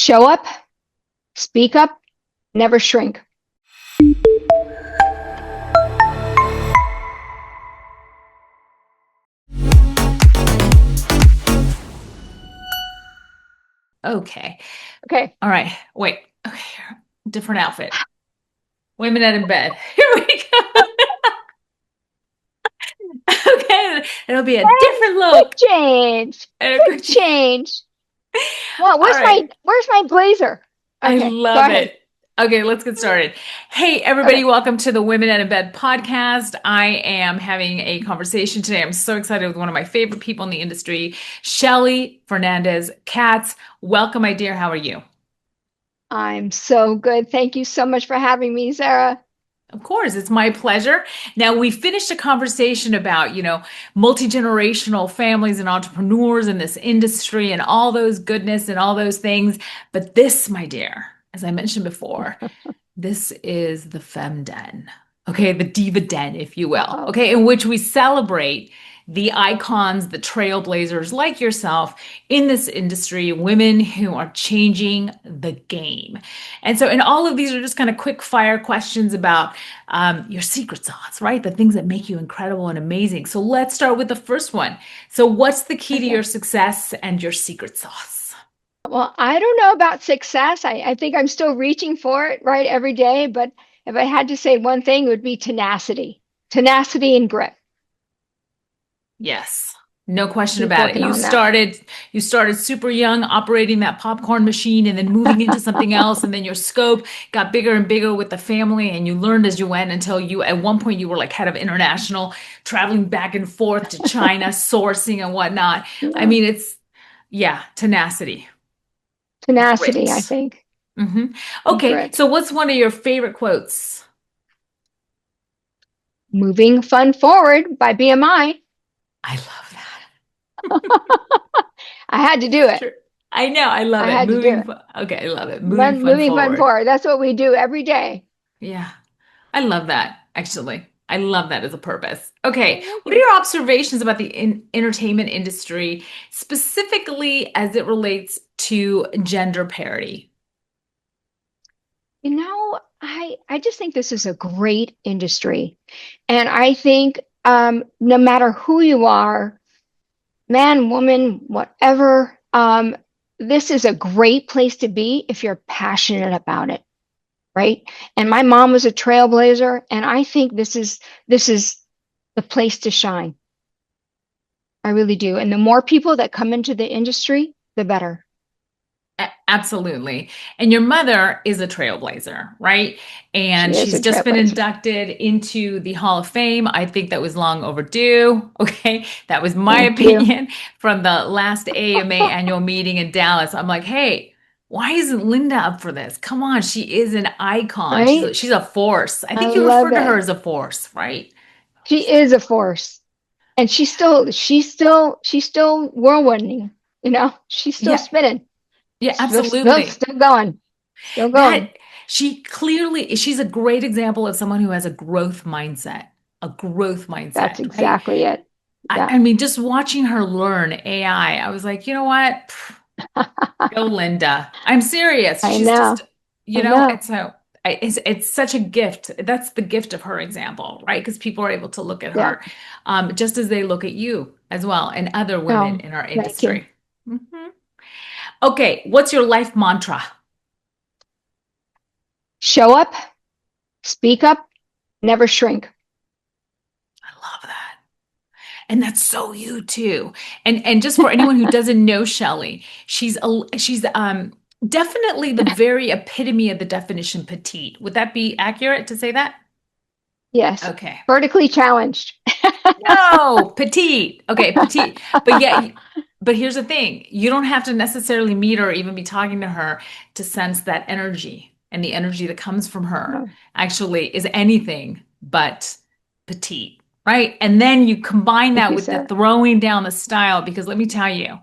Show up, speak up, never shrink. Okay. Okay. All right. Wait. Okay. Different outfit. Women at Embed. Here we go. Okay. It'll be a Hey, different quick look. change. And a Quick quick- change. Well, All right. where's my blazer? I Okay, go love ahead. it. Okay, let's get started. Hey, everybody, Okay. welcome to the Women at Embed podcast. I am having a conversation today. I'm so excited with one of my favorite people in the industry, Shelley Fernandez-Katz. Welcome, my dear. How are you? I'm so good. Thank you so much for having me, Sarah. Of course, it's my pleasure. Now, we finished a conversation about, multi-generational families and entrepreneurs in this industry and all those goodness and all those things. But this, my dear, as I mentioned before, this is the Fem Den, okay, the Diva Den, if you will, Uh-oh. okay, in which we celebrate the icons, the trailblazers like yourself in this industry, women who are changing the game. And so, and all of these are just kind of quick fire questions about your secret sauce, right? The things that make you incredible and amazing. So let's start with the first one. So, what's the key to Okay. your success and your secret sauce? Well, I don't know about success. I think I'm still reaching for it, right, every day. But if I had to say one thing, it would be tenacity. Tenacity and grit. Yes. No question Keep about it. working You on that. started you started super young operating that popcorn machine and then moving into something else and then your scope got bigger and bigger with the family and you learned as you went until you at one point you were like head of international traveling back and forth to China sourcing and whatnot. I Yeah. mean it's yeah, tenacity, Tenacity, I grit. think, hmm and Okay, grit. so what's one of your favorite quotes? Moving fun forward by BMI. I love that. I had to do It's it. true. I know, I love I it. had to do it. Okay, I love it. Moving fun Moving fun forward. forward. That's what we do every day. Yeah. I love that, actually. I love that as a purpose. Okay. Oh, thank What are you. your observations about the entertainment industry, specifically as it relates to gender parity? I just think this is a great industry. And I think no matter who you are, man, woman, whatever, this is a great place to be if you're passionate about it, right? And my mom was a trailblazer, and I think this is the place to shine. I really do. And the more people that come into the industry, the better. Absolutely. And your mother is a trailblazer, right? She And is she's a just been trailblazer. inducted into the Hall of Fame. I think that was long overdue. Okay. That was my Thank you. opinion from the last AMA annual meeting in Dallas. I'm like, hey, why isn't Linda up for this? Come on, she is an icon. Right? She's a force. I I think you love refer to her it. as a force, right? She is a force. And she's still whirlwinding, she's still Yeah, spinning, yeah, still, still, absolutely. still going, still going. That she's a great example of someone who has a growth That's mindset, right? exactly it. Yeah. I mean, just watching her learn AI, I was like, you know what? Pff, go Linda. I'm serious. I She's just, know. I know. it's so it's such a gift. That's the gift of her example, right? Because people are able to look at Yeah. her, just as they look at you as well and other women Oh, in our thank you. industry. Mhm. Okay, what's your life mantra? Show up, speak up, never shrink. I love that. And that's so you too. And just for anyone who doesn't know Shelley, she's definitely the very epitome of the definition petite. Would that be accurate to say that? Yes. Okay. Vertically challenged. No, petite. Okay, petite. But yeah, but here's the thing. You don't have to necessarily meet her or even be talking to her to sense that energy. And the energy that comes from her Oh, actually is anything but petite, right? And then you combine thank that you, with the Sarah. throwing down the style, because let me tell you,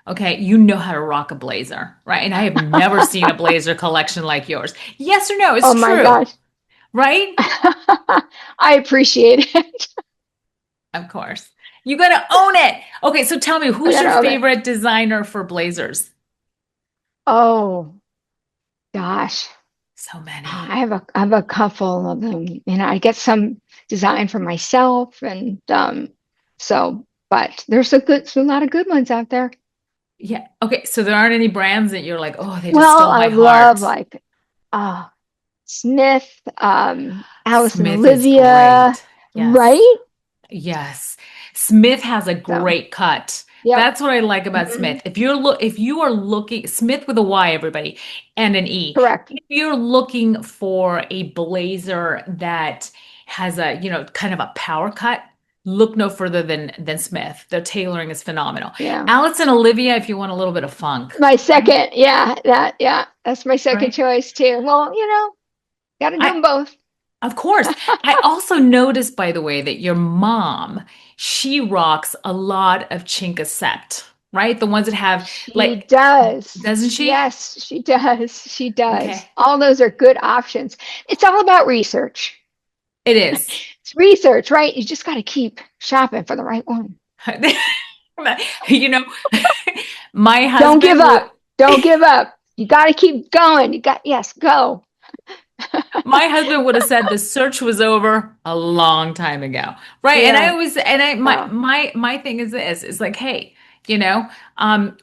okay, you know how to rock a blazer, right? And I have never seen a blazer collection like yours. Yes or no? It's Oh my true, gosh. right? I appreciate it. Of course. You got to own it. Okay, so tell me, I who's your gotta own it. favorite designer for blazers? Oh. Gosh, So many. I have a couple of them. I get some design for myself, and but there's a lot of good ones out there. Yeah. Okay. So there aren't any brands that you're like, oh, they just Well, stole I my love heart. like Smith, Alice and Smith is Olivia, great. Yes. right? Yes. Smith has a So, great cut. yep. That's what I like about Hmm. Smith. If you are looking Smith with a Y, everybody, and an E. Correct. If you're looking for a blazer that has a, kind of a power cut, look no further than Smith. Their tailoring is phenomenal. Yeah. Alice and Olivia, if you want a little bit of funk, My right? second, yeah, that's my second Right? choice too. Well, got to do I them both. Of course. I also noticed, by the way, that your mom, she rocks a lot of Chinkacept, right? The ones that have, She like, does. doesn't she? Yes, she does. She does. Okay. All those are good options. It's all about research. It is. It's research, right? You just got to keep shopping for the right one. You know, my Don't give husband would up. Don't give up. You got to keep going. Yes, go. My husband would have said the search was over a long time ago. Right. And I Yeah. always, and I, Oh, my thing is this, it's like, hey,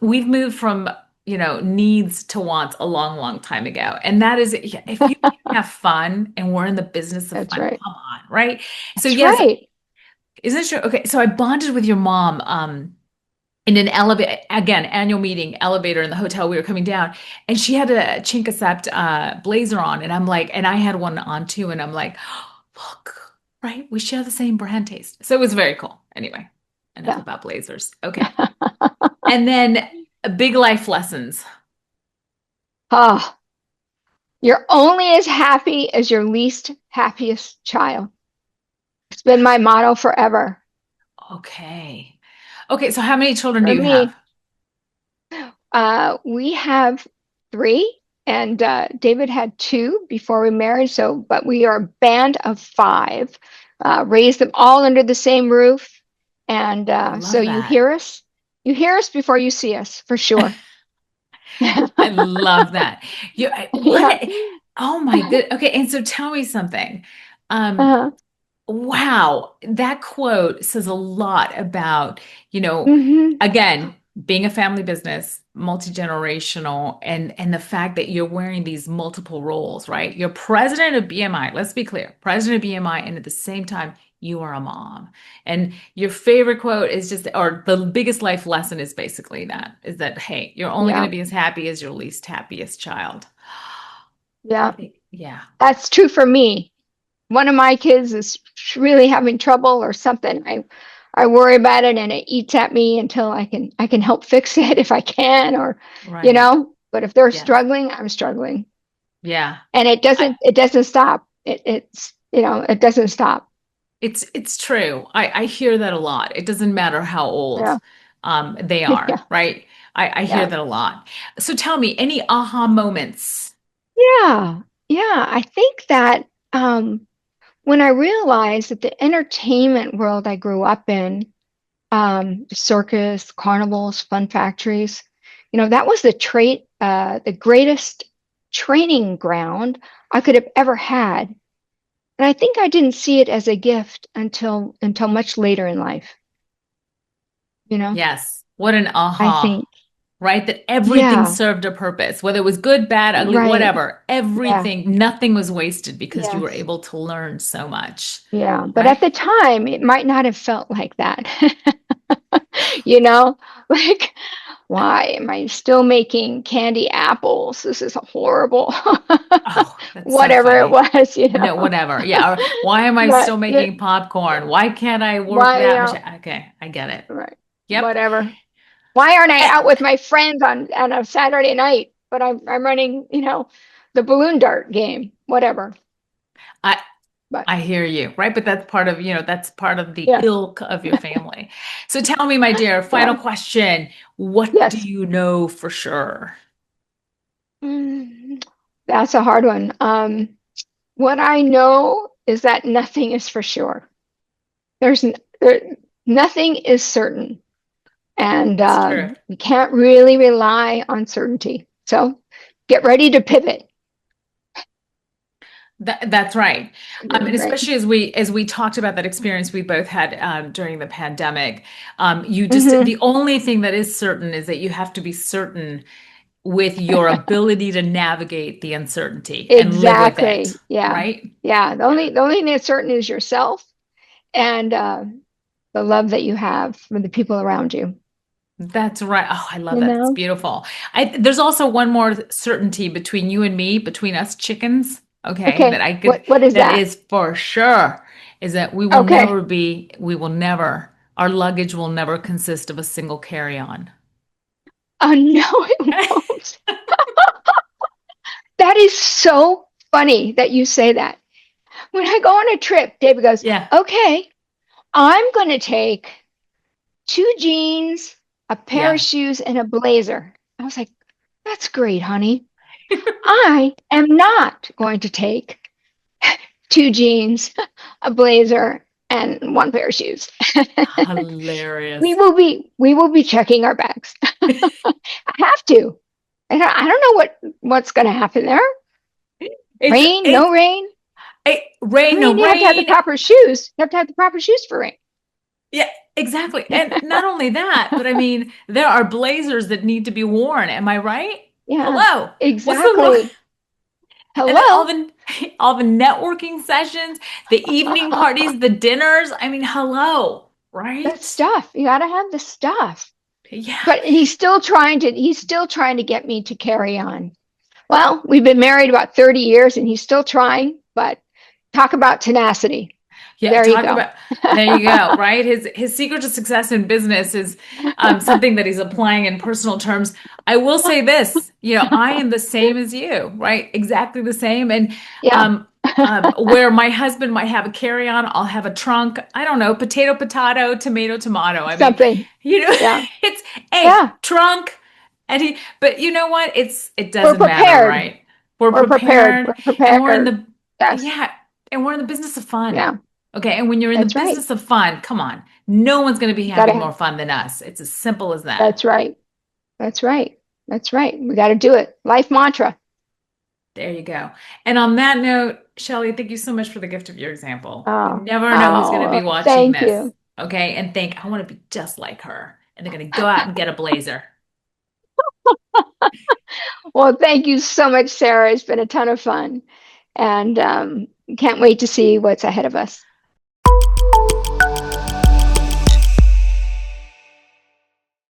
we've moved from, needs to wants a long, long time ago. And that is, if you can have fun and we're in the business of that's fun, right. come on. Right. So That's yes, right. isn't it true? Okay. So I bonded with your mom, in an elevator, again, annual meeting elevator in the hotel we were coming down, and she had a Chinkacept blazer on, and I'm like, and I had one on too, and I'm like, look, right, we share the same brand taste. So it was very cool. Anyway, enough Yeah. about blazers. Okay. And then big life lessons. Oh, you're only as happy as your least happiest child. It's been my motto forever. Okay. Okay, so how many children do For you have? me, we have three, and David had two before we married. So, but we are a band of five. Raised them all under the same roof, and I so love you that. hear us. You hear us before you see us, for sure. I love that. Yeah. Oh my good. Okay, and so tell me something. Um, Uh, Wow, that quote says a lot about, hmm. again, being a family business, multi-generational, and the fact that you're wearing these multiple roles, right? You're president of BMI, let's be clear, president of BMI, and at the same time, you are a mom. And your favorite quote is just, or the biggest life lesson is basically that, is that, hey, you're only going to Yeah. be as happy as your least happiest child. I Yeah. think, yeah, That's true for me. One of my kids is really having trouble or something. I worry about it and it eats at me until I can help fix it if I can right. but if they're Yes. struggling, I'm struggling. Yeah. And it doesn't stop. It doesn't stop. It's true. I hear that a lot. It doesn't matter how old Yeah. they are, Yeah. right? I hear Yeah. that a lot. So tell me, any aha moments? Yeah. Yeah. I think that when I realized that the entertainment world I grew up in, circus, carnivals, fun factories. That was the greatest training ground I could have ever had. And I think I didn't see it as a gift until much later in life. You know, Yes. What an I aha, think, right? That everything yeah, served a purpose, whether it was good, bad, ugly, right, whatever. yeah, Everything, nothing was wasted because you were yes, able to learn so much, yeah. But at right? the time, it might not have felt like that. You know, like, why am I still making candy apples? This is horrible. Oh, that's so Whatever it funny. was, No, whatever. Yeah. Or why am I But still making popcorn? Why can't I work why, that much? Okay, I get it. right, Yep. whatever. Why aren't I Eh, out with my friends on a Saturday night? But I'm running, the balloon dart game, whatever. I But I hear you, right? But that's part of the yeah, ilk of your family. So tell me, my dear, final yeah, question. What do yes. you know for sure? Mm, that's a hard one. What I know is that nothing is for sure. There's n- there, Nothing is certain, and It's true. you can't really rely on certainty. So get ready to pivot. That's right. And Right. especially as we talked about that experience we both had during the pandemic, you just Hmm. the only thing that is certain is that you have to be certain with your ability to navigate the uncertainty and live with it, Exactly. Yeah. right? Yeah. Yeah. The only thing that's certain is yourself and the love that you have for the people around you. That's right. Oh, I love You that. That's know? beautiful. There's also one more certainty between you and me, between us chickens, okay, that Okay. I could, What is that that? is for sure, is that Okay. we will never, our luggage will never consist of a single carry-on. Oh no, it won't. That is so funny that you say that. When I go on a trip, David goes, Yeah. okay, I'm going to take two jeans, a pair of Yeah. shoes, and a blazer. I was like, that's great, honey. I am not going to take two jeans, a blazer, and one pair of shoes. Hilarious. We will be checking our bags. I have to. I don't know what's going to happen there. Rain, no It's rain. I rain, no mean, you have to have the rain. proper shoes. You have to have the proper shoes for rain. Yeah, exactly. And not only that, but I mean, there are blazers that need to be worn. Am I right? Yeah, Hello. What's the exactly. And then Hello. all the networking sessions, the evening parties, the dinners. I mean, hello, That right? stuff. You got to have the stuff. Yeah. But he's still trying to get me to carry on. Well, we've been married about 30 years and he's still trying, but talk about tenacity. Yeah, There you talk go. about there you go, right? His secret to success in business is something that he's applying in personal terms. I will say this, I am the same as you, right? Exactly the same. And Yeah. um, where my husband might have a carry-on, I'll have a trunk. I don't know, potato, potato, tomato, tomato. I mean, Something. you know, Yeah. it's hey, Yeah. trunk, but you know what? It We're doesn't matter, prepared. right? We're We're prepared. prepared, We're and we're in prepared. the Yes. yeah, and we're in the business of fun. Yeah. Okay. And when you're in the That's right. business of fun, come on, no one's going to be Gotta having have, more fun than us. It's as simple as that. that's right. That's right. That's right. We got to do it. Life mantra. There you go. And on that note, Shelley, thank you so much for the gift of your example. You Oh, never know who's going to oh, be watching thank this. you. Okay. And think, I want to be just like her. And they're going to go out and get a blazer. Well, thank you so much, Sarah. It's been a ton of fun. And can't wait to see what's ahead of us.